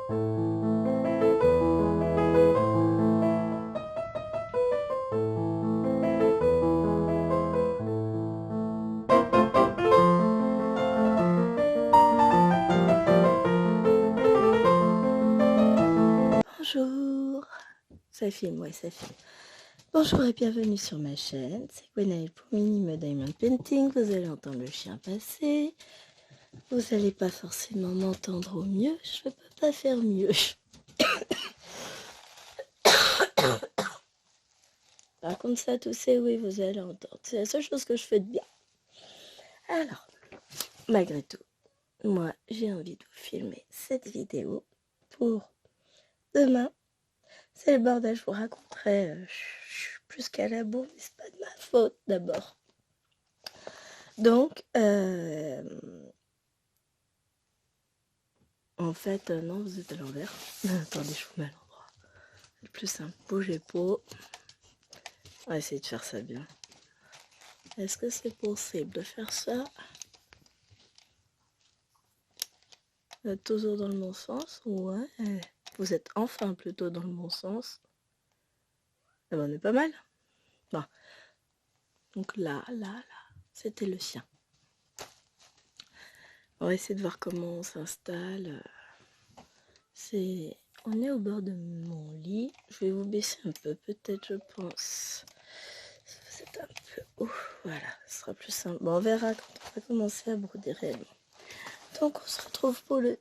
Bonjour, ça filme, ouais, ça filme. Bonjour et bienvenue sur ma chaîne, c'est Gwenaëlle pour Minime Diamond Painting. Vous allez entendre le chien passer, vous n'allez pas forcément m'entendre au mieux, je ne peux pas faire mieux. Par contre ça tousser, oui, vous allez entendre, c'est la seule chose que je fais de bien. Alors, malgré tout, moi j'ai envie de vous filmer cette vidéo pour demain. C'est le bordel, je vous raconterai, je suis plus qu'à la bourre, mais c'est pas de ma faute d'abord. Donc, en fait, non, vous êtes à l'envers. Attendez, je vous mets à l'endroit. Le plus simple, bougez pas. On va essayer de faire ça bien. Est-ce que c'est possible de faire ça? Vous êtes toujours dans le bon sens? Ouais. Vous êtes enfin plutôt dans le bon sens. Ah ben, on est pas mal. Bon. Donc là, c'était le chien. On va essayer de voir comment on s'installe. On est au bord de mon lit. Je vais vous baisser un peu, peut-être, je pense. Vous êtes un peu haut. Voilà, ce sera plus simple. Bon, on verra quand on va commencer à broder réellement. Donc, on se retrouve pour le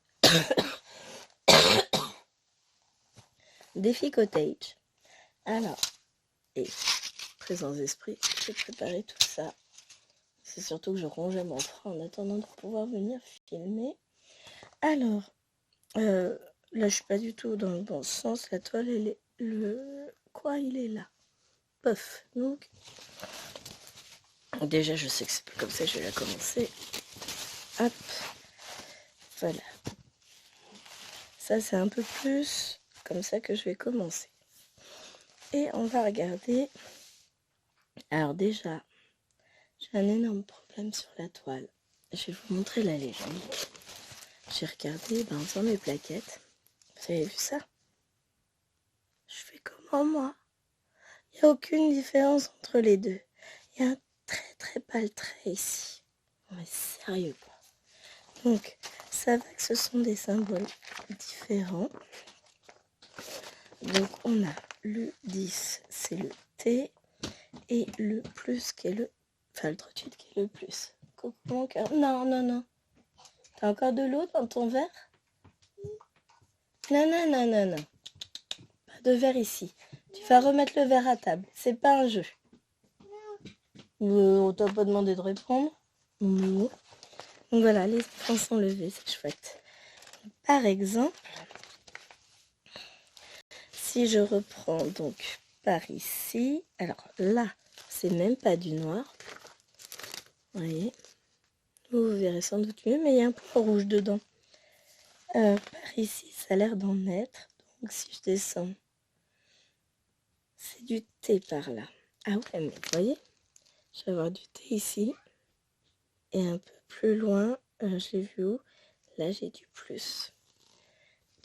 défi cottage. Alors, et présence d'esprit, j'ai préparé tout ça. C'est surtout que je rongeais mon frein en attendant de pouvoir venir filmer. Alors, là, je suis pas du tout dans le bon sens. La toile, elle est... il est là. Pof. Donc, déjà, je sais que c'est pas comme ça, je vais la commencer. Hop. Voilà. Ça, c'est un peu plus comme ça que je vais commencer. Et on va regarder. Alors déjà, j'ai un énorme problème sur la toile. Je vais vous montrer la légende. J'ai regardé dans mes plaquettes. Vous avez vu ça? Je fais comment, moi? Il n'y a aucune différence entre les deux. Il y a un très très pâle trait ici. Mais sérieux quoi. Donc, ça va que ce sont des symboles différents. Donc, on a le 10, c'est le T, et le plus qui est le... Enfin, le 38 qui est le plus. Coucou mon cœur. Non, non, non. T'as encore de l'eau dans ton verre? Non, non, non, non, non. Pas de verre ici. Tu vas remettre le verre à table. C'est pas un jeu. On t'a pas demandé de répondre. Non. Donc voilà, les enfants sont levés, c'est chouette. Par exemple, si je reprends donc par ici, alors là, c'est même pas du noir. Vous voyez, vous verrez sans doute mieux, mais il y a un point rouge dedans. Par ici, ça a l'air d'en être. Donc si je descends, c'est du thé par là. Ah ouais, mais vous voyez, je vais avoir du thé ici. Et un peu plus loin, je l'ai vu où? Là, j'ai du plus.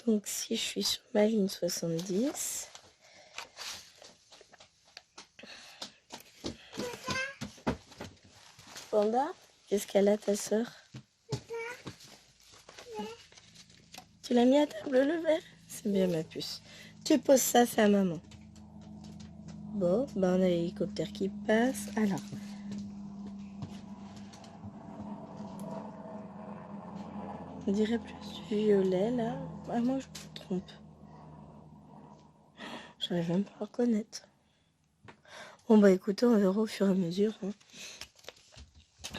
Donc si je suis sur ma ligne 70, Panda, qu'est-ce qu'elle a ta soeur? Tu l'as mis à table le verre? C'est bien ma puce. Tu poses ça, c'est à maman. Bon, ben on a l'hélicoptère qui passe. Alors. On dirait plus du violet là. Ah, moi je me trompe. J'arrive même pas à reconnaître. Bon bah écoutez, on verra au fur et à mesure. Hein.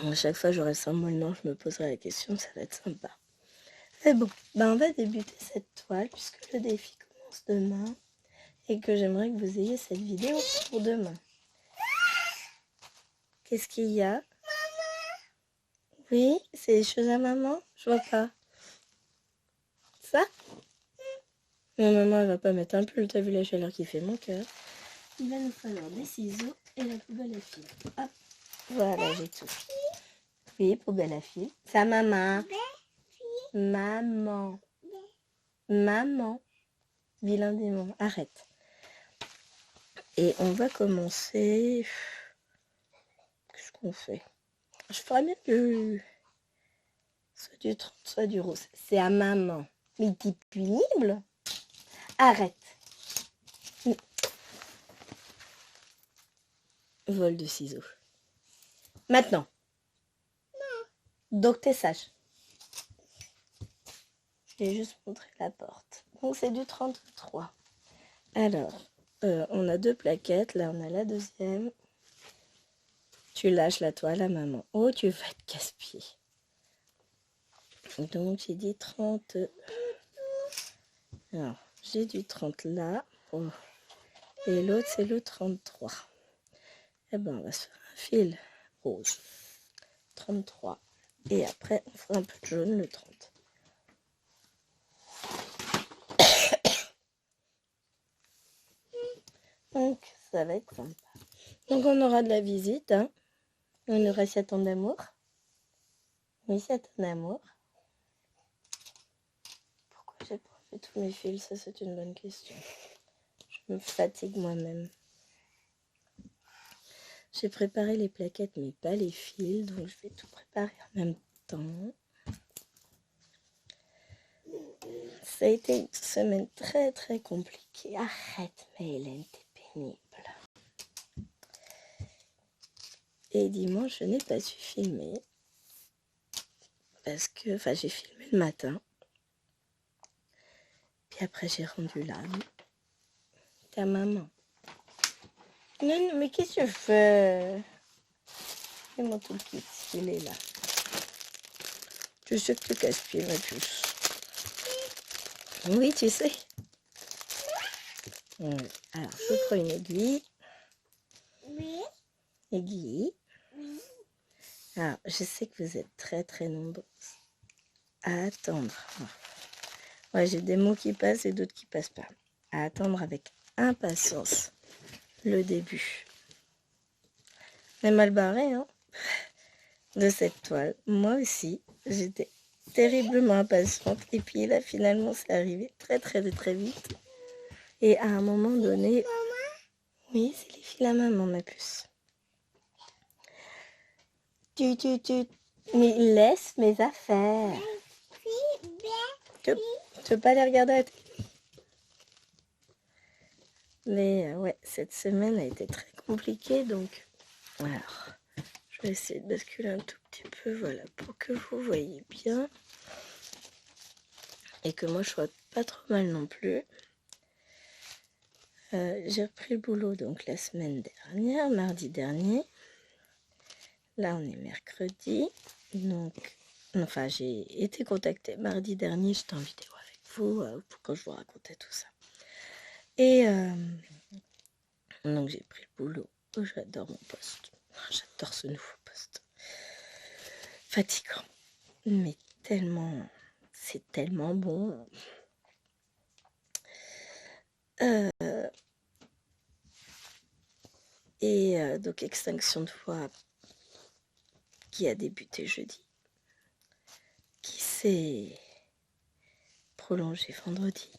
À chaque fois j'aurai le symbole non, je me poserai la question, ça va être sympa. Mais bon, bah on va débuter cette toile puisque le défi commence demain et que j'aimerais que vous ayez cette vidéo pour demain. Qu'est-ce qu'il y a? Oui, c'est des choses à maman? Je vois pas. Ça? Non, maman, elle va pas mettre un pull, t'as vu la chaleur qui fait mon cœur. Il va nous falloir des ciseaux et la poubelle à fil. Hop, voilà, j'ai tout. Oui, poubelle à fil. Ça, maman. Maman. Maman. Vilain démon, arrête. Et on va commencer... Qu'est-ce qu'on fait? Je ferais bien soit du 30, soit du rose. C'est à maman. Mais t'es pénible. Arrête. Vol de ciseaux. Maintenant. Donc t'es sage. Je vais juste montrer la porte. Donc c'est du 33. Alors, on a 2 plaquettes. Là, on a la deuxième. Tu lâches la toile à maman. Oh, tu vas te casse-pied. Donc, j'ai dit 30. Alors, j'ai du 30 là. Oh. Et l'autre, c'est le 33. Eh ben, on va se faire un fil rose. 33. Et après, on fera un peu de jaune, le 30. Donc, ça va être sympa. Donc, on aura de la visite. Hein. On aura 7 ans d'amour. Oui, 7 ans d'amour. Pourquoi j'ai pas enlevé tous mes fils? Ça, c'est une bonne question. Je me fatigue moi-même. J'ai préparé les plaquettes, mais pas les fils. Donc, je vais tout préparer en même temps. Ça a été une semaine très, très compliquée. Arrête, mais Hélène, t'es pénible. Et dimanche, je n'ai pas su filmer. Parce que, enfin, j'ai filmé le matin. Puis après, j'ai rendu l'âme. Ta maman. Non, non, mais qu'est-ce que tu fais? Fais-moi tout le kit, il est là. Tu sais que tu casse-pied, ma puce. Oui, tu sais. Alors, je prends une aiguille. Oui. Aiguille. Oui. Alors, je sais que vous êtes très, très nombreuses à attendre. Ouais, j'ai des mots qui passent et d'autres qui passent pas. À attendre avec impatience le début. Mais mal barré, hein, de cette toile. Moi aussi, j'étais terriblement impatiente. Et puis là, finalement, c'est arrivé très, très, très vite. Et à un moment donné... Oui, c'est les fils à maman, ma puce. Tu... Mais laisse mes affaires. Tu veux pas les regarder à la télé? Mais ouais, cette semaine a été très compliquée, donc... Alors, je vais essayer de basculer un tout petit peu, voilà, pour que vous voyez bien. Et que moi, je sois pas trop mal non plus. J'ai repris le boulot donc la semaine dernière, mardi dernier. Là, on est mercredi. Donc, enfin, j'ai été contactée mardi dernier. J'étais en vidéo avec vous pour quand je vous racontais tout ça. Et donc, j'ai pris le boulot. Oh, j'adore mon poste. J'adore ce nouveau poste. Fatigant. Mais tellement... C'est tellement bon. Et donc, extinction de voix qui a débuté jeudi, qui s'est prolongé vendredi,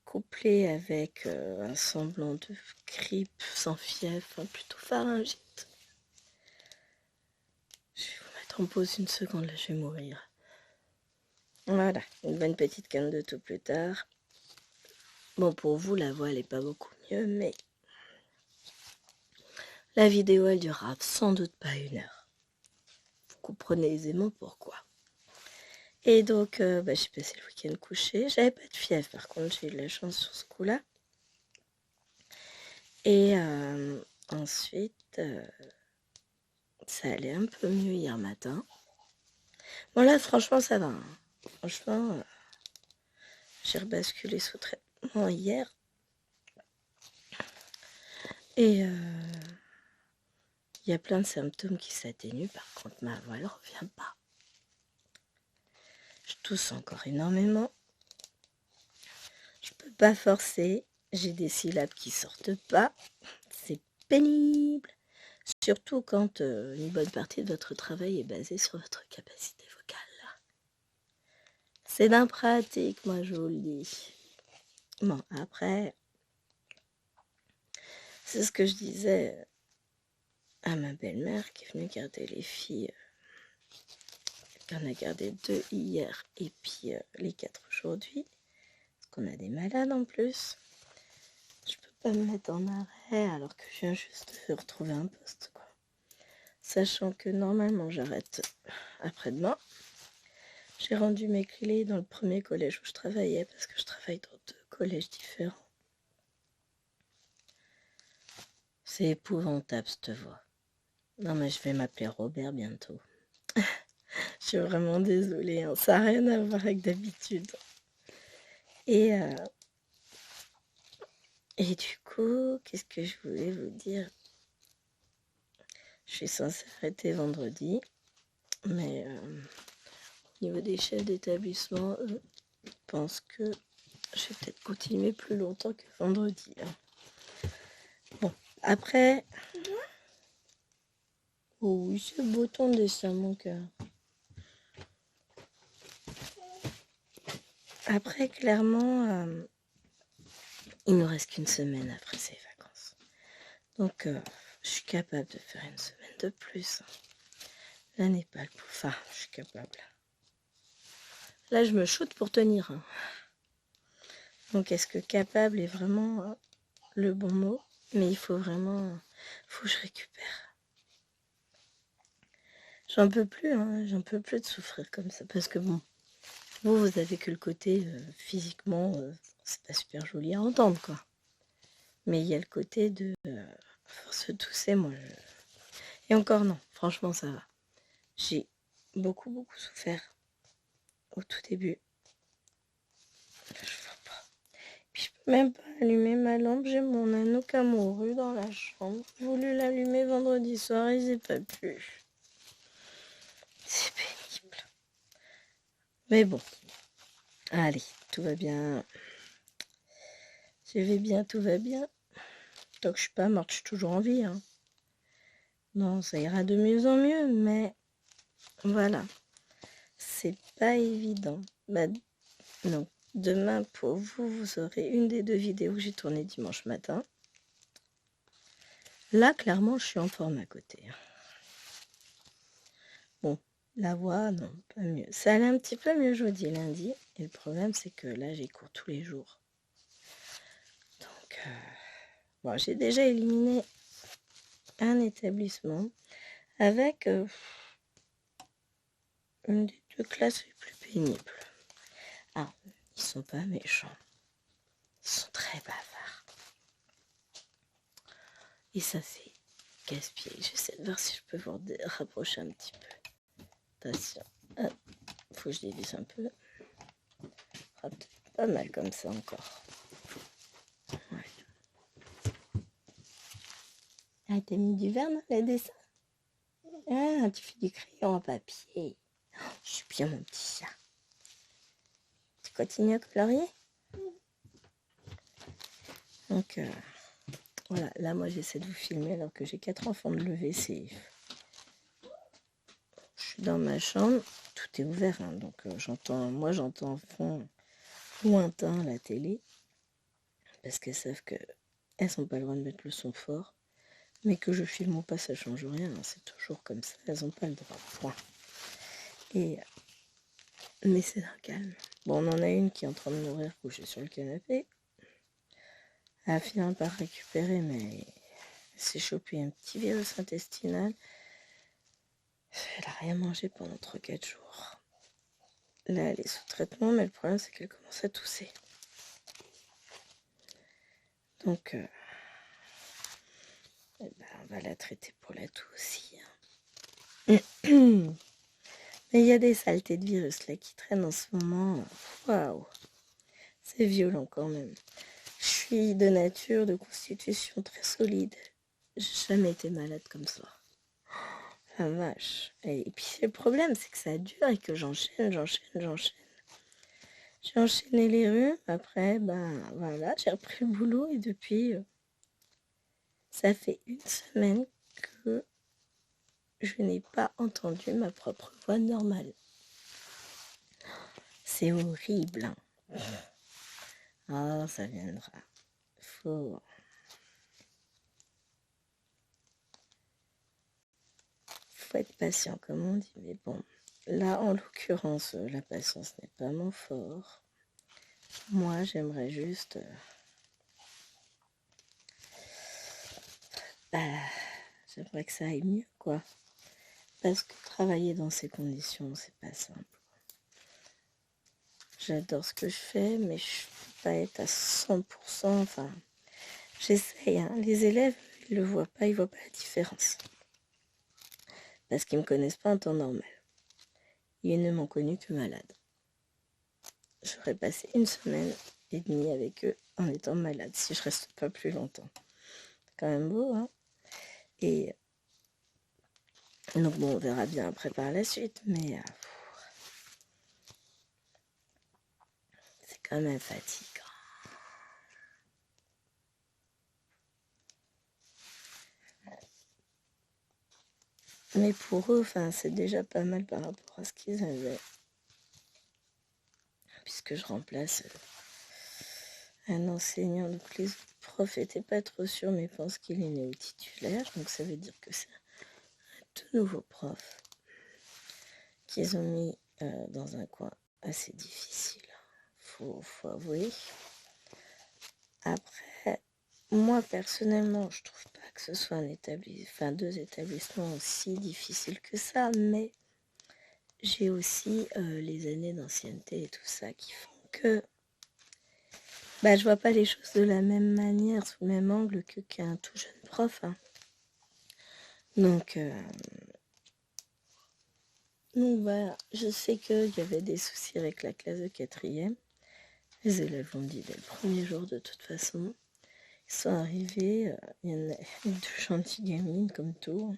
couplé avec un semblant de grippe sans fièvre, enfin plutôt pharyngite. Je vais vous mettre en pause une seconde, là je vais mourir. Voilà, une bonne petite canne de tout plus tard. Bon, pour vous, la voix elle est pas beaucoup mieux, mais la vidéo elle durera sans doute pas 1 heure. Vous comprenez aisément pourquoi. Et donc, j'ai passé le week-end couché. J'avais pas de fièvre, par contre, j'ai eu de la chance sur ce coup-là. Et ensuite, ça allait un peu mieux hier matin. Bon, là, franchement, ça va. Hein. Franchement, j'ai rebasculé sous traitement hier. Et il y a plein de symptômes qui s'atténuent. Par contre, ma voix, elle revient pas. Je tousse encore énormément. Je peux pas forcer. J'ai des syllabes qui sortent pas. C'est pénible. Surtout quand une bonne partie de votre travail est basée sur votre capacité vocale. C'est d'un pratique, moi je vous le dis. Bon, après, c'est ce que je disais à ma belle-mère qui est venue garder les filles. Elle en a gardé 2 hier et puis les 4 aujourd'hui. Parce qu'on a des malades en plus. Je peux pas me mettre en arrêt alors que je viens juste de retrouver un poste, quoi. Sachant que normalement j'arrête après-demain. J'ai rendu mes clés dans le premier collège où je travaillais parce que je travaille dans 2 collèges différents. C'est épouvantable cette voix. Non mais je vais m'appeler Robert bientôt. Je suis vraiment désolée, hein. Ça n'a rien à voir avec d'habitude. Et du coup, qu'est-ce que je voulais vous dire? Je suis censée arrêter vendredi, mais au niveau des chefs d'établissement, eux, pensent que je vais peut-être continuer plus longtemps que vendredi, hein. Bon, après... Oh oui, c'est beau ton dessin, mon cœur. Après, clairement, il nous reste qu'une semaine après ces vacances. Donc, je suis capable de faire une semaine de plus. Là n'est pas le coup. Enfin, je suis capable. Là, je me shoote pour tenir, hein. Donc, est-ce que capable est vraiment le bon mot? Mais il faut vraiment... faut que je récupère. J'en peux plus, hein. J'en peux plus de souffrir comme ça. Parce que bon, vous avez que le côté physiquement, c'est pas super joli à entendre, quoi. Mais il y a le côté de force de tousser, moi. Et encore non, franchement, ça va. J'ai beaucoup souffert au tout début. Là, je vois pas. Puis je peux même pas allumer ma lampe. J'ai mon Anouk amoureux dans la chambre. J'ai voulu l'allumer vendredi soir, ils n'ont pas pu. C'est pénible. Mais bon. Allez, tout va bien. Je vais bien, tout va bien. Tant que je suis pas morte, je suis toujours en vie, hein. Non, ça ira de mieux en mieux, mais voilà. C'est pas évident. Bah, non. Demain, pour vous, vous aurez une des 2 vidéos que j'ai tournées dimanche matin. Là, clairement, je suis en forme à côté. Bon, la voix, non, pas mieux. Ça allait un petit peu mieux jeudi et lundi. Et le problème, c'est que là, j'ai cours tous les jours. Donc, bon, j'ai déjà éliminé un établissement avec une des 2 classes les plus pénibles. Ah, ils sont pas méchants. Ils sont très bavards. Et ça, c'est casse-pied. J'essaie de voir si je peux vous rapprocher un petit peu. Attention. Hop. Faut que je dévisse un peu. Pas mal comme ça encore. Ouais. Ah, t'as mis du verre dans les dessins? Ah, tu fais du crayon en papier. Oh, je suis bien mon petit chat. Tu continues à colorier? Donc, voilà. Là, moi, j'essaie de vous filmer alors que j'ai 4 enfants de lever. Je suis dans ma chambre. Tout est ouvert, hein, donc j'entends en fond lointain la télé. Parce qu'elles savent qu'elles n'ont pas le droit de mettre le son fort. Mais que je filme ou pas, ça change rien. Hein, c'est toujours comme ça. Elles n'ont pas le droit. Point. Mais c'est d'un calme. Bon, on en a une qui est en train de mourir couchée sur le canapé. Elle a fini par récupérer, mais elle s'est chopé un petit virus intestinal. Elle n'a rien mangé pendant 3-4 jours. Là, elle est sous traitement, mais le problème, c'est qu'elle commence à tousser. Donc, on va la traiter pour la toux aussi. Hein. Mais il y a des saletés de virus là qui traînent en ce moment. Waouh, c'est violent quand même. Je suis de nature, de constitution très solide. J'ai jamais été malade comme ça. La vache. Et puis le problème, c'est que ça dure et que j'enchaîne. J'ai enchaîné les rhumes. Après, ben voilà, j'ai repris le boulot et depuis, ça fait 1 semaine que je n'ai pas entendu ma propre voix normale. C'est horrible. Hein. Oh, ça viendra. Faut être patient, comme on dit. Mais bon, là, en l'occurrence, la patience n'est pas mon fort. Moi, j'aimerais juste... j'aimerais que ça aille mieux, quoi. Parce que travailler dans ces conditions, c'est pas simple. J'adore ce que je fais, mais je ne peux pas être à 100%. Enfin, j'essaye. Hein. Les élèves, ils ne le voient pas, ils ne voient pas la différence. Parce qu'ils ne me connaissent pas en temps normal. Ils ne m'ont connu que malade. J'aurais passé 1 semaine et demie avec eux en étant malade, si je reste pas plus longtemps. C'est quand même beau, hein. Et donc bon, on verra bien après par la suite, mais c'est quand même fatigant. Mais pour eux, enfin, c'est déjà pas mal par rapport à ce qu'ils avaient. Puisque je remplace un enseignant, donc les autres profs n'étaient pas trop sûrs, mais pensent qu'il est néo-titulaire, donc ça veut dire que c'est un tout nouveau prof qu'ils ont mis dans un coin assez difficile, faut avouer. Après, moi personnellement, je trouve pas que ce soit deux établissements aussi difficiles que ça, mais j'ai aussi les années d'ancienneté et tout ça qui font que je vois pas les choses de la même manière, sous le même angle qu'un tout jeune prof. Hein. Donc voilà, je sais qu'il y avait des soucis avec la classe de 4e. Les élèves l'ont dit dès le premier jour de toute façon. Ils sont arrivés, il y en a 2 gentilles gamines comme tout,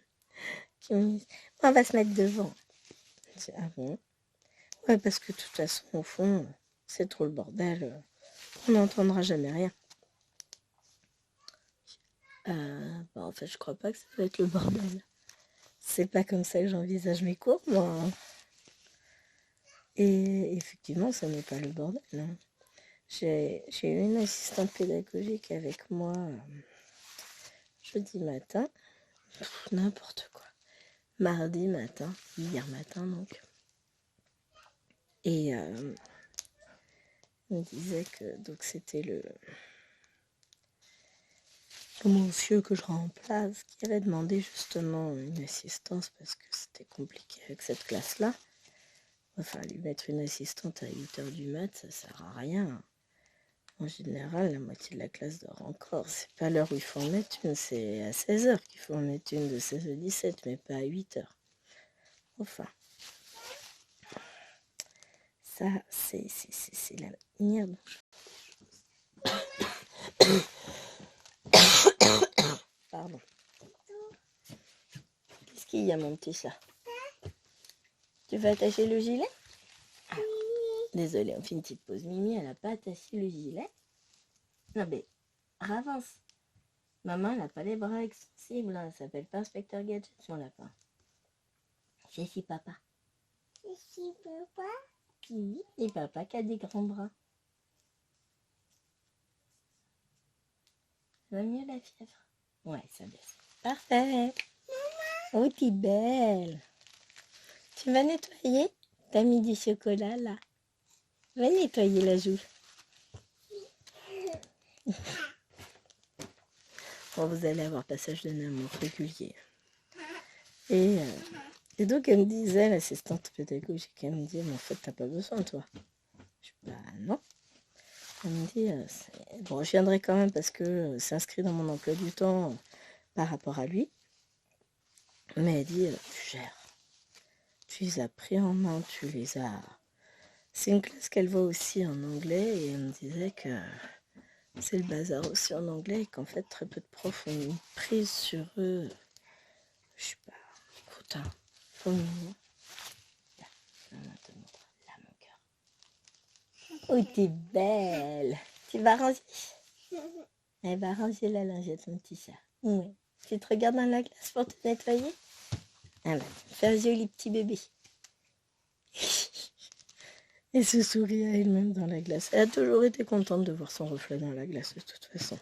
qui ont dit « On va se mettre devant ». Je dis « Ah bon ?» Ouais, parce que de toute façon, au fond, c'est trop le bordel, on n'entendra jamais rien. En fait, je crois pas que ça va être le bordel. C'est pas comme ça que j'envisage mes cours, moi. Hein. Et effectivement, ça n'est pas le bordel. Hein. J'ai eu une assistante pédagogique avec moi jeudi matin, n'importe quoi. Mardi matin, hier matin donc. Et on disait que donc c'était le monsieur que je remplace qui avait demandé justement une assistance parce que c'était compliqué avec cette classe-là. Enfin, lui mettre une assistante à 8h du mat, ça sert à rien. En général, la moitié de la classe dort encore. C'est pas l'heure où il faut en mettre une, c'est à 16h qu'il faut en mettre une de 16 à 17, mais pas à 8h. Enfin, ça, c'est la manière dont je... Pardon. Qu'est-ce qu'il y a, mon petit chat? Tu veux attacher le gilet? Ah. Désolée, on fait une petite pause. Mimi, elle n'a pas attaché le gilet. Non, mais avance. Maman, elle n'a pas les bras extensibles. Hein. Ça s'appelle pas Inspecteur Gadget, son lapin. C'est si papa. C'est si papa? Oui, et papa qui a des grands bras. Ça va mieux la fièvre? Ouais, ça baisse. Parfait. Oh, t'es belle. Tu vas nettoyer? T'as mis du chocolat là. Va nettoyer la joue. Bon, vous allez avoir passage d'un amour régulier. Et donc, elle me disait, l'assistante pédagogique, elle me dit, mais en fait, t'as pas besoin, toi. Je dis, non. Elle me dit, bon, je viendrai quand même parce que c'est inscrit dans mon emploi du temps par rapport à lui. Mais elle dit, tu gères. Tu les as pris en main, tu les as... C'est une classe qu'elle voit aussi en anglais et elle me disait que c'est le bazar aussi en anglais et qu'en fait, très peu de profs ont une prise sur eux. Je sais pas, écoute, hein, trop mignon. Là, mon cœur. Oh, t'es belle. Tu vas ranger? Elle va ranger la lingette, mon petit chat. Oui. Tu te regardes dans la glace pour te nettoyer? Ah bah, fais un joli petit bébé. et se sourit à elle-même dans la glace. Elle a toujours été contente de voir son reflet dans la glace de toute façon.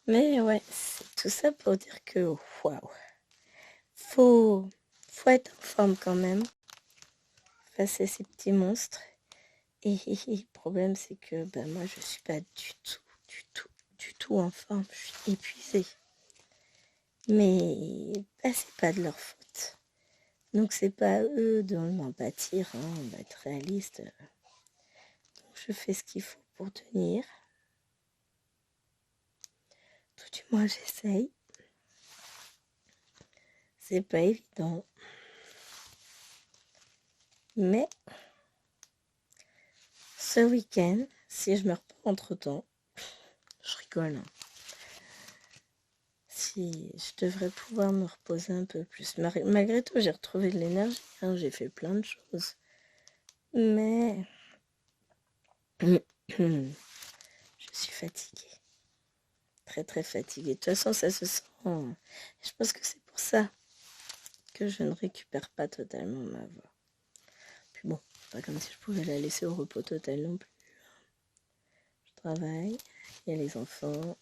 Mais ouais, c'est tout ça pour dire que waouh, faut être en forme quand même face à ces petits monstres. Et le problème c'est que moi je suis pas du tout en forme. Je suis épuisée. Mais c'est pas de leur faute. Donc c'est pas à eux de m'en pâtir, hein, on va être réaliste. Donc je fais ce qu'il faut pour tenir. Tout du moins j'essaye. C'est pas évident. Mais ce week-end, si je me repose entre-temps, je rigole. Hein. Si je devrais pouvoir me reposer un peu plus. Malgré tout, j'ai retrouvé de l'énergie. Hein, j'ai fait plein de choses. Mais je suis fatiguée. Très très fatiguée. De toute façon, ça se sent. Je pense que c'est pour ça que je ne récupère pas totalement ma voix. Puis bon, pas comme si je pouvais la laisser au repos total non plus. Je travaille, il y a les enfants.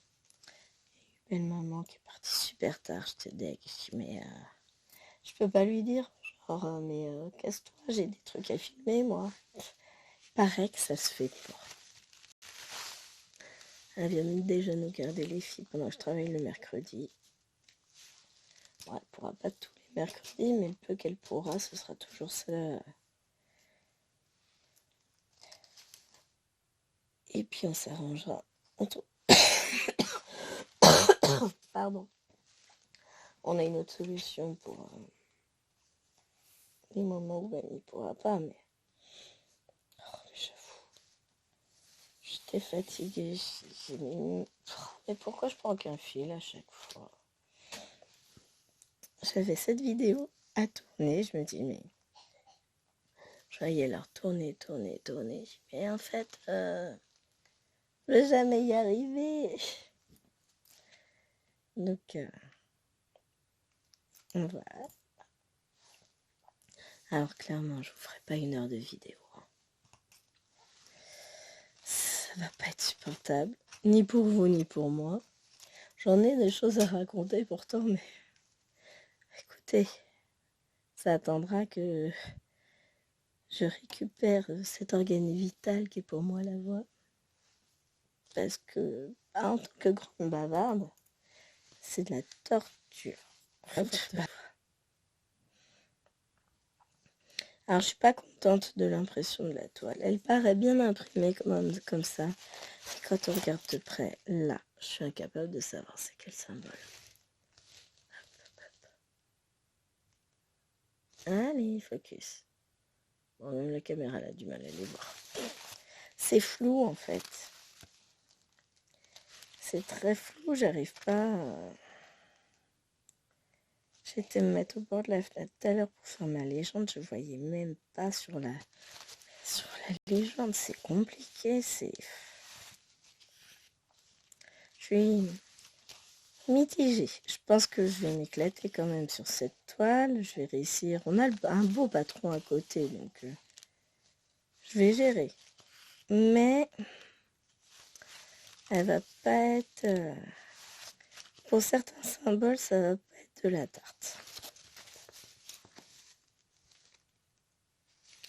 Il y a eu belle maman qui est partie super tard. J'étais deg. Je dis mais je peux pas lui dire. Genre mais casse-toi, j'ai des trucs à filmer moi. Paraît que ça se fait pas. Elle vient déjà nous garder les filles pendant que je travaille le mercredi. Bon, elle pourra pas tous les mercredis, mais le peu qu'elle pourra, ce sera toujours ça. Et puis on s'arrangera. Pardon. On a une autre solution pour les moments où elle n'y pourra pas, mais j'avoue. J'étais fatiguée. Mais pourquoi je prends qu'un fil à chaque fois? J'avais cette vidéo à tourner, je me dis mais je voyais leur tourner. Mais en fait, je vais jamais y arriver. Donc voilà. Alors clairement, je vous ferai pas 1 heure de vidéo. Ça va pas être supportable, ni pour vous ni pour moi. J'en ai des choses à raconter pourtant, mais écoutez, ça attendra que je récupère cet organe vital qui est pour moi la voix. Parce que, en tant que grande bavarde, c'est de la torture. Alors, je suis pas contente de l'impression de la toile. Elle paraît bien imprimée comme ça. Et quand on regarde de près, là, je suis incapable de savoir c'est quel symbole. Allez, focus. Bon, même la caméra elle a du mal à les voir. C'est flou en fait. C'est très flou, j'arrive pas. J'étais me mettre au bord de la fenêtre tout à l'heure pour faire ma légende. Je voyais même pas sur la légende. C'est compliqué. Je suis mitigée. Je pense que je vais m'éclater quand même sur cette toile. Je vais réussir. On a un beau patron à côté, donc je vais gérer. Mais elle va pas être. Pour certains symboles, ça va pas être de la tarte.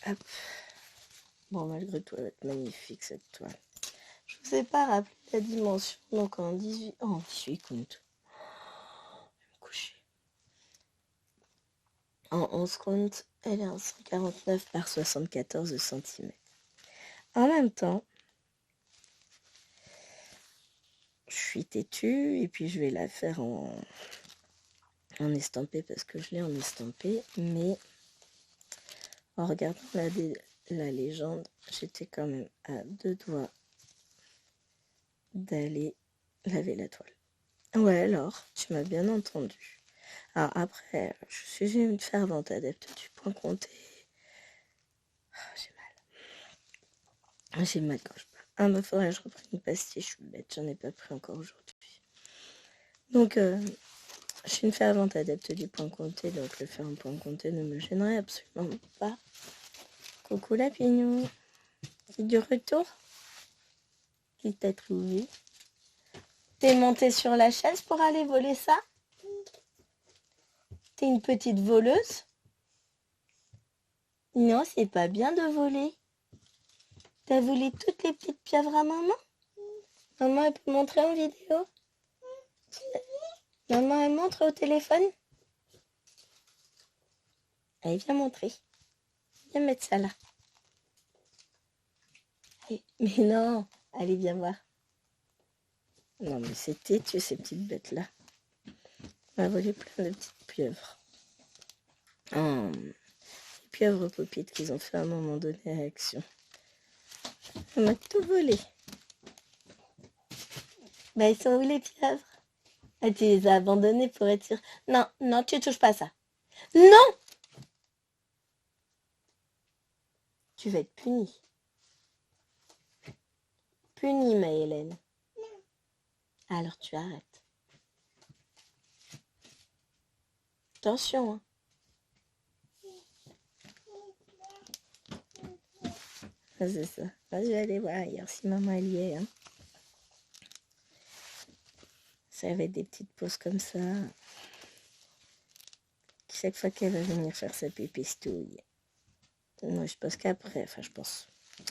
Hop. Bon, malgré tout, elle va être magnifique cette toile. Je vous ai pas rappelé la dimension. Donc en 18 comptes. Je vais me coucher. En 11 comptes, elle est en 149 par 74 cm. En même temps, je suis têtue et puis je vais la faire en estampé parce que je l'ai en estampé. Mais en regardant la légende, j'étais quand même à 2 doigts d'aller laver la toile. Ouais, alors, tu m'as bien entendu. Alors après, je suis une fervente adepte du point compté. J'ai mal quand je parle. Ah, bah faudrait que je reprenne une pastille, je suis bête, j'en ai pas pris encore aujourd'hui. Donc, Je suis une fervente adepte du point compté, donc le faire en point compté ne me gênerait absolument pas. Coucou la pignon. C'est du retour? Qui t'a trouvé? T'es montée sur la chaise pour aller voler ça? T'es une petite voleuse? Non, c'est pas bien de voler. T'as volé toutes les petites pieuvres à maman? Maman, elle peut montrer en vidéo? Maman, elle montre au téléphone? Allez, viens montrer. Viens mettre ça là. Allez. Mais non, allez, viens voir. Non, mais c'est têtu, ces petites bêtes-là. On a volé plein de petites pieuvres. Oh, les pieuvres popites qu'ils ont fait à un moment donné à Action. On m'a tout volé. Bah, ils sont où les pieuvres? Ah, tu les as abandonnés pour être sûr. Non, non, tu touches pas à ça. Non! Tu vas être punie. Punie, Maëlène. Alors tu arrêtes. Attention, hein. Ah, c'est ça. Ah, je vais aller voir ailleurs si maman elle y est. Hein. Ça va être des petites pauses comme ça. Chaque fois qu'elle va venir faire sa pépistouille. Moi, je pense qu'après, enfin, je pense,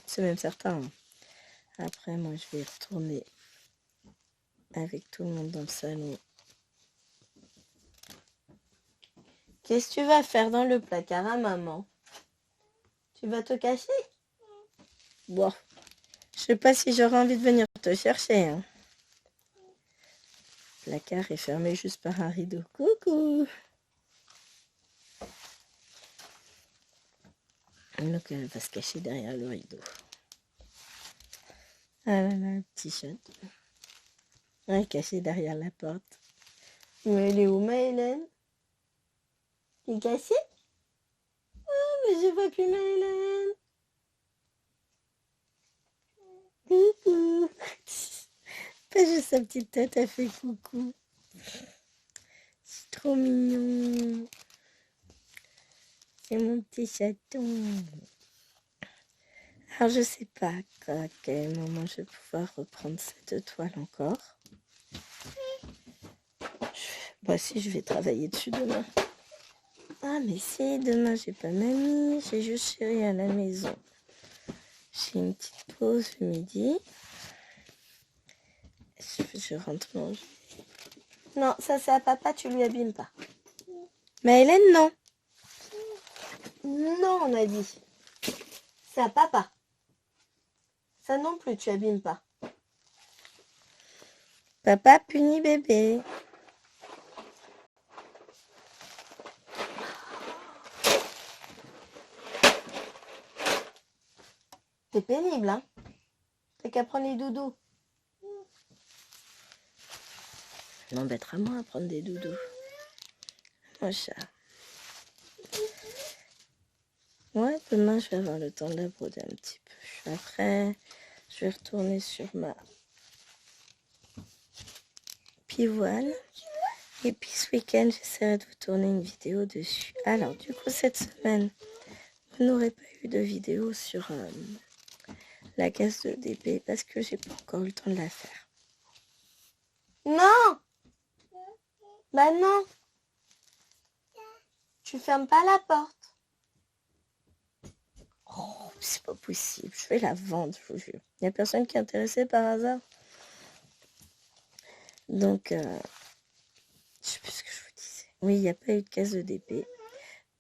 c'est même certain. Hein. Après, moi, je vais retourner avec tout le monde dans le salon. Qu'est-ce que tu vas faire dans le placard à maman? Tu vas te cacher? Bon, je sais pas si j'aurai envie de venir te chercher. Hein. Le placard est fermé juste par un rideau. Coucou! Donc elle va se cacher derrière le rideau. Ah là là, petit chat. Elle est cachée derrière la porte. Mais elle est où, Maëlène? Elle est cachée? Oh, mais je vois plus Maëlène. Coucou. Pas juste sa petite tête, elle fait coucou. C'est trop mignon. C'est mon petit chaton. Alors je sais pas à quel moment je vais pouvoir reprendre cette toile encore. Bah si, je vais travailler dessus demain. Ah mais si, demain j'ai pas mamie, j'ai juste Chérie à la maison. J'ai une petite pause le midi. Je rentre manger. Non, ça c'est à papa, tu lui abîmes pas. Mais Hélène, non. Non, on a dit. C'est à papa. Ça non plus, tu abîmes pas. Papa punit bébé. C'est pénible, hein? T'as qu'à prendre les doudous. M'embêtera moins à prendre des doudous. Mon chat. Ouais, demain, je vais avoir le temps de la broder un petit peu. Après, je vais retourner sur ma pivoine. Et puis ce week-end, j'essaierai de vous tourner une vidéo dessus. Alors, du coup, cette semaine, vous n'aurez pas eu de vidéo sur la caisse de DP parce que j'ai pas encore eu le temps de la faire. Non! Bah non! Tu fermes pas la porte. Oh, c'est pas possible. Je vais la vendre, je vous jure. Il n'y a personne qui est intéressé par hasard. Donc, je sais plus ce que je vous disais. Oui, il n'y a pas eu de caisse de DP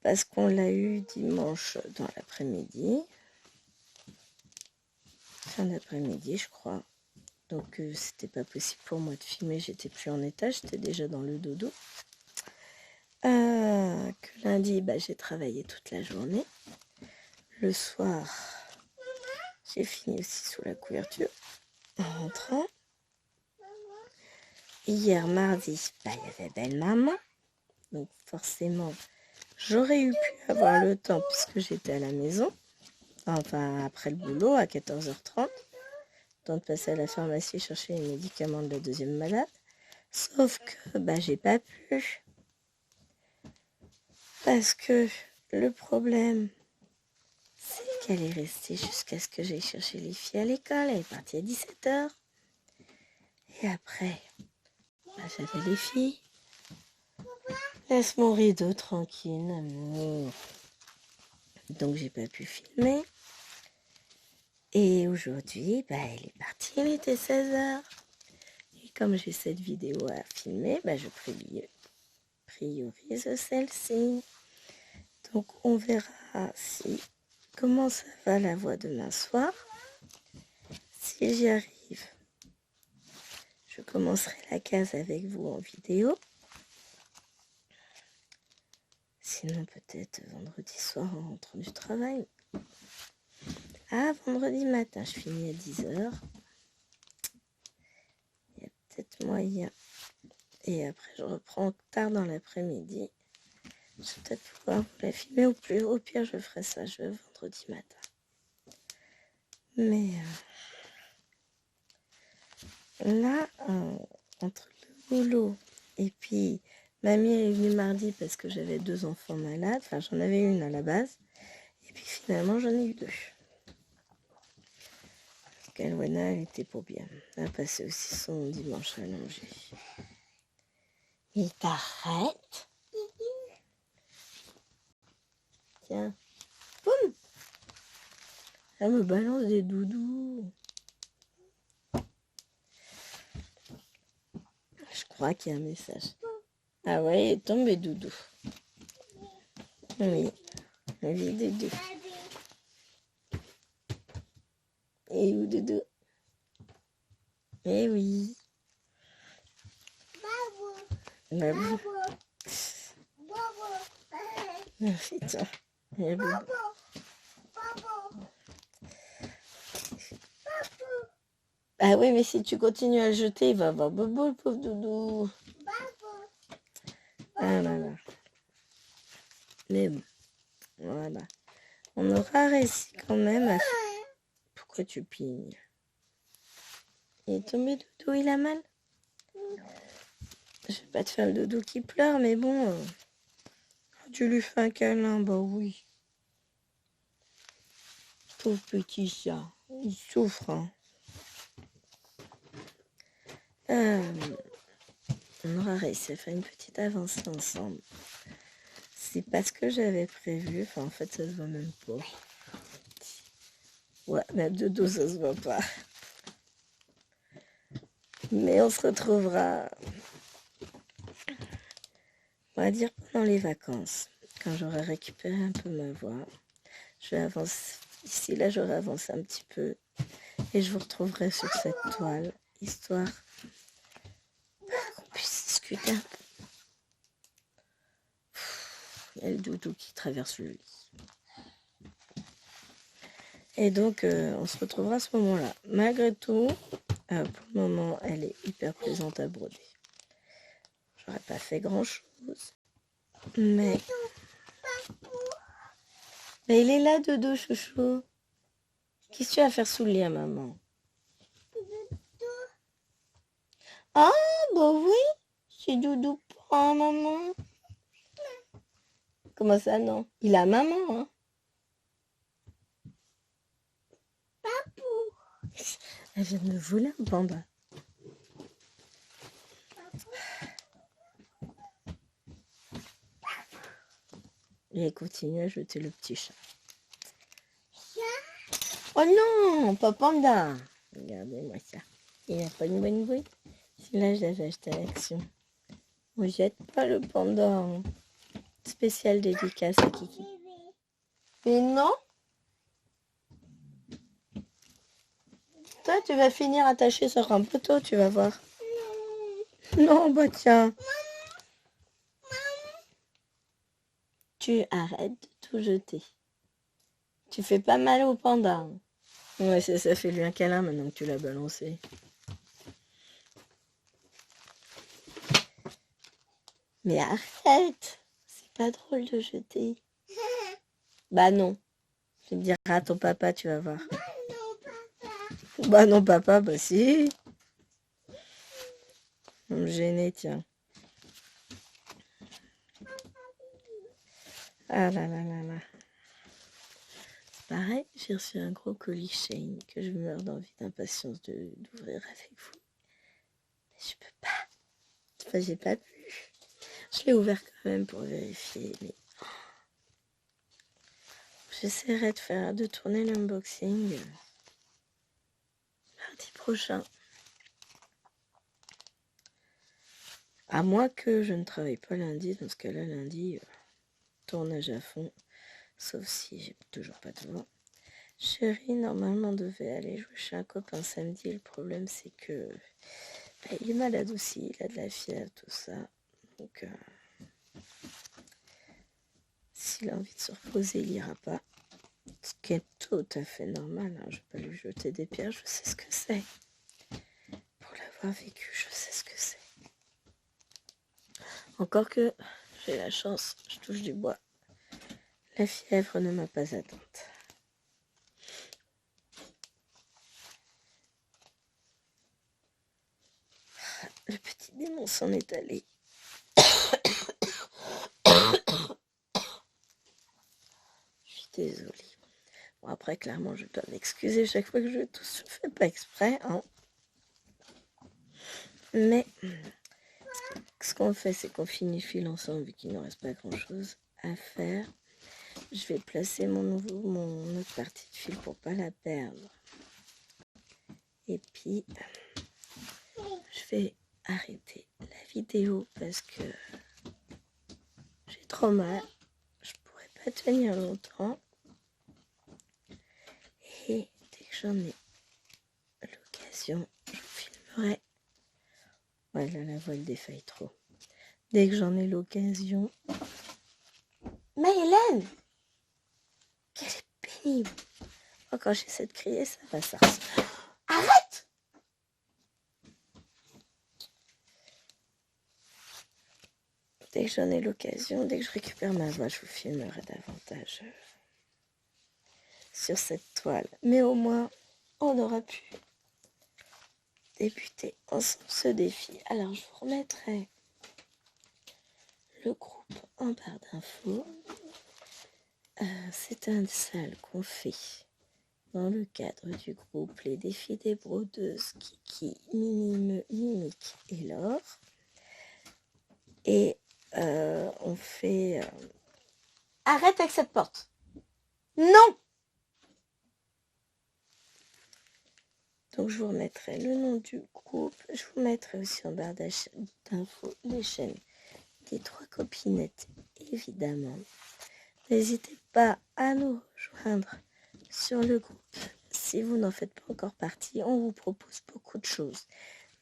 parce qu'on l'a eu dimanche dans l'après-midi. Fin d'après-midi, je crois. Donc, c'était pas possible pour moi de filmer. J'étais plus en état, j'étais déjà dans le dodo. Que lundi, bah, j'ai travaillé toute la journée. Le soir, j'ai fini aussi sous la couverture en rentrant. Hier, mardi, bah, il y avait belle maman. Donc forcément, j'aurais eu pu avoir le temps puisque j'étais à la maison. Enfin, après le boulot, à 14h30. Temps de passer à la pharmacie chercher les médicaments de la deuxième malade. Sauf que j'ai pas pu. Parce que le problème, c'est qu'elle est restée jusqu'à ce que j'aille chercher les filles à l'école. Elle est partie à 17h. Et après, j'avais les filles. Laisse mon rideau tranquille, amour. Donc j'ai pas pu filmer. Et aujourd'hui, elle est partie, il était 16h. Et comme j'ai cette vidéo à filmer, je priorise celle-ci. Donc on verra comment ça va la voix demain soir. Si j'y arrive, je commencerai la case avec vous en vidéo. Sinon peut-être vendredi soir en rentrant du travail. Ah, vendredi matin, je finis à 10h. Il y a peut-être moyen. Et après, je reprends tard dans l'après-midi. Je vais peut-être pouvoir vous la filmer. Au pire, je ferai ça vendredi matin. Mais là, entre le boulot et puis mamie est venue mardi parce que j'avais 2 enfants malades. Enfin, j'en avais une à la base. Et puis finalement, j'en ai eu 2. Kalwana, elle était pour bien. Elle a passé aussi son dimanche allongé. Il t'arrête. Tiens. Boum. Elle me balance des doudous. Je crois qu'il y a un message. Ah ouais, il est tombé doudou. Oui. Oui, doudou. Et où doudou? Eh oui. Babou. Merci, tiens. Et boubou. Ah oui, mais si tu continues à le jeter, il va avoir bobo, le pauvre doudou. Ah là là. Mais bon, voilà. On aura réussi quand même à... Pourquoi tu pignes? Il est tombé doudou, il a mal? Je vais pas te faire le doudou qui pleure, mais bon... Tu lui fais un câlin, oui. Pauvre petit chat, il souffre. Hein. On aura réussi à faire une petite avancée ensemble. C'est pas ce que j'avais prévu. Enfin, en fait, ça se voit même pas. Ouais, même de dos, ça se voit pas. Mais on se retrouvera, on va dire, pendant les vacances. Quand j'aurai récupéré un peu ma voix. Je vais avancer. Ici, là, j'aurai avancé un petit peu. Et je vous retrouverai sur cette toile. Histoire qu'on puisse discuter un peu. Il y a le doudou qui traverse le lit. Et donc, on se retrouvera à ce moment-là. Malgré tout, pour le moment, elle est hyper plaisante à broder. J'aurais pas fait grand-chose. Mais il est là, dodo, chouchou. Qu'est-ce que tu vas faire sous le lit à maman? Ah, oui, c'est doudou pour maman. Comment ça, non? Il a maman, hein? Papou. Elle vient de me voler un panda. Et elle continue à jeter le petit chat. Oh non, pas panda. Regardez-moi ça. Il n'a pas une bonne bruit. Celui-là, je l'avais acheté à l'Action. On jette pas le panda. Hein. Spécial dédicace à Kiki. Mais non. Toi, tu vas finir attaché sur un poteau, tu vas voir. Non, tiens. Tu arrêtes de tout jeter. Tu fais pas mal au panda. Ouais, ça fait lui un câlin maintenant que tu l'as balancé. Mais arrête. C'est pas drôle de jeter. Bah non. Tu me diras à ton papa, tu vas voir. Bah non, papa, bah si. On me gêner, tiens. Ah là là là là. Pareil, j'ai reçu un gros colis Shein que je meurs d'envie, d'impatience d'ouvrir avec vous. Mais je peux pas. Enfin, j'ai pas pu. Je l'ai ouvert quand même pour vérifier, mais j'essaierai de tourner l'unboxing mardi prochain. À moins que je ne travaille pas lundi, dans ce cas-là, lundi, tournage à fond, sauf si j'ai toujours pas de voix. Chérie, normalement, devait aller jouer chez un copain samedi. Le problème, c'est que il est malade aussi, il a de la fièvre, tout ça. Donc, s'il a envie de se reposer, il n'ira pas. Ce qui est tout à fait normal. Hein. Je ne vais pas lui jeter des pierres, je sais ce que c'est. Pour l'avoir vécu, je sais ce que c'est. Encore que j'ai la chance, je touche du bois. La fièvre ne m'a pas atteinte. Le petit démon s'en est allé. Je suis désolée. Bon, après, clairement, je dois m'excuser chaque fois que je tousse. Je ne fais pas exprès. Hein. Mais ce qu'on fait, c'est qu'on finit le fil ensemble, vu qu'il ne reste pas grand-chose à faire. Je vais placer mon autre partie de fil pour pas la perdre. Et puis, je vais arrêter la vidéo parce que j'ai trop mal. Je pourrais pas tenir longtemps. Et dès que j'en ai l'occasion, je vous filmerai. Voilà, la voile défaille trop. Dès que j'en ai l'occasion. Maëlène! Qu'elle est pénible! Oh, quand j'essaie de crier, ça va, ça. Arrête! Dès que j'en ai l'occasion, dès que je récupère ma voix, je vous filmerai davantage sur cette toile. Mais au moins, on aura pu débuter ensemble ce défi. Alors, je vous remettrai le groupe en barre d'infos. C'est un salle qu'on fait dans le cadre du groupe Les Défis des Brodeuses, Kiki, Mimique et Laure. Et on fait... Arrête avec cette porte! Non! Donc je vous remettrai le nom du groupe. Je vous mettrai aussi en barre d'infos les chaînes des 3 copinettes, évidemment. N'hésitez pas à nous rejoindre sur le groupe. Si vous n'en faites pas encore partie, on vous propose beaucoup de choses.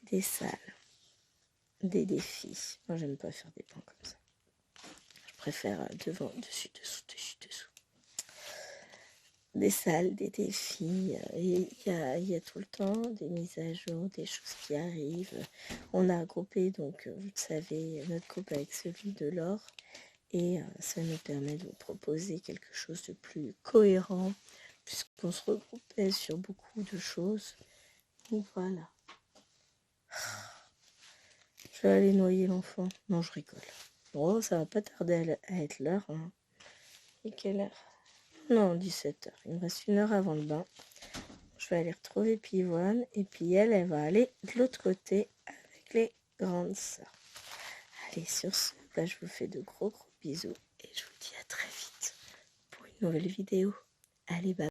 Des salles, des défis. Moi, j'aime pas faire des plans comme ça. Je préfère devant, dessus, dessous. Des salles, des défis. Il y a tout le temps des mises à jour, des choses qui arrivent. On a regroupé, donc, vous le savez, notre groupe avec celui de Laure. Et ça nous permet de vous proposer quelque chose de plus cohérent, puisqu'on se regroupait sur beaucoup de choses. Donc voilà. Je vais aller noyer l'enfant. Non, je rigole. Bon, ça va pas tarder à être l'heure. Hein. Et quelle heure? Non, 17h. Il me reste 1 heure avant le bain. Je vais aller retrouver Pivoine. Et puis elle va aller de l'autre côté avec les grandes sœurs. Allez, sur ce, là, je vous fais de gros bisous. Et je vous dis à très vite pour une nouvelle vidéo. Allez, bye.